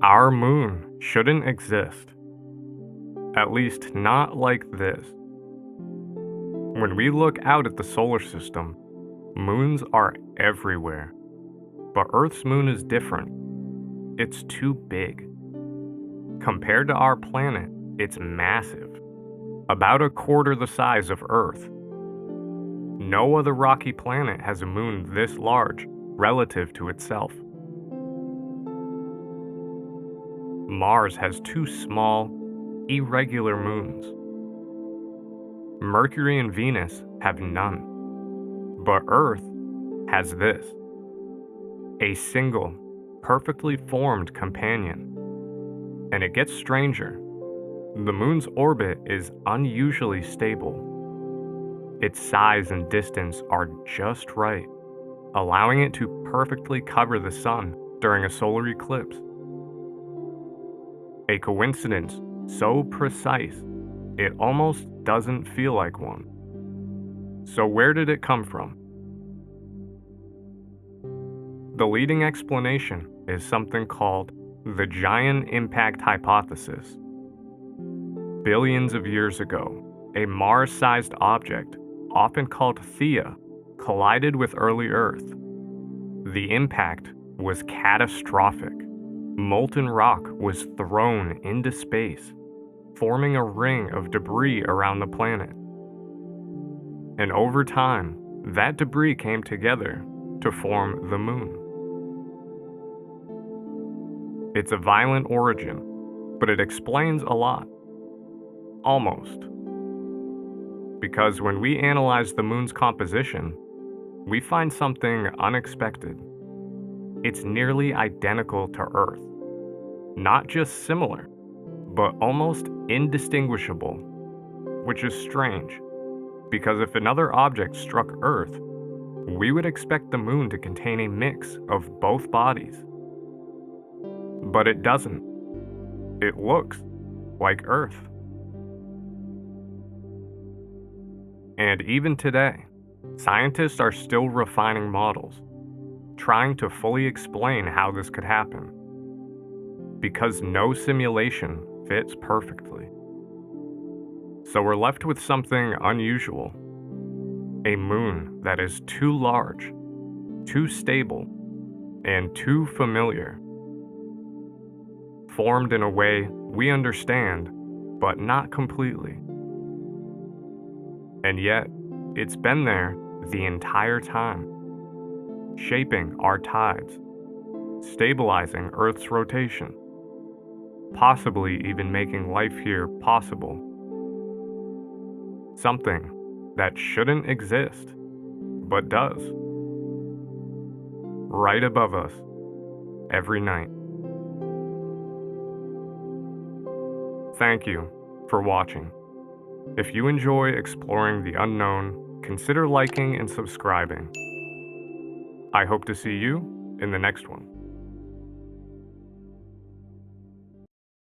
Our moon shouldn't exist, at least not like this. When we look out at the solar system, moons are everywhere. But Earth's moon is different. It's too big. Compared to our planet, it's massive, about a quarter the size of Earth. No other rocky planet has a moon this large relative to itself. Mars has two small, irregular moons. Mercury and Venus have none. But Earth has this: a single, perfectly formed companion. And it gets stranger. The moon's orbit is unusually stable. Its size and distance are just right, allowing it to perfectly cover the sun during a solar eclipse. A coincidence so precise, it almost doesn't feel like one. So where did it come from? The leading explanation is something called the giant impact hypothesis. Billions of years ago, a Mars-sized object, often called Theia, collided with early Earth. The impact was catastrophic. Molten rock was thrown into space, forming a ring of debris around the planet. And over time, that debris came together to form the moon. It's a violent origin, but it explains a lot. Almost. Because when we analyze the moon's composition, we find something unexpected. It's nearly identical to Earth. Not just similar, but almost indistinguishable, which is strange, because if another object struck Earth, we would expect the moon to contain a mix of both bodies. But it doesn't. It looks like Earth. And even today, scientists are still refining models, trying to fully explain how this could happen. Because no simulation fits perfectly. So we're left with something unusual. A moon that is too large, too stable, and too familiar. Formed in a way we understand, but not completely. And yet, it's been there the entire time, shaping our tides, stabilizing Earth's rotation, possibly even making life here possible. Something that shouldn't exist, but does. Right above us, every night. Thank you for watching. If you enjoy exploring the unknown, consider liking and subscribing. I hope to see you in the next one.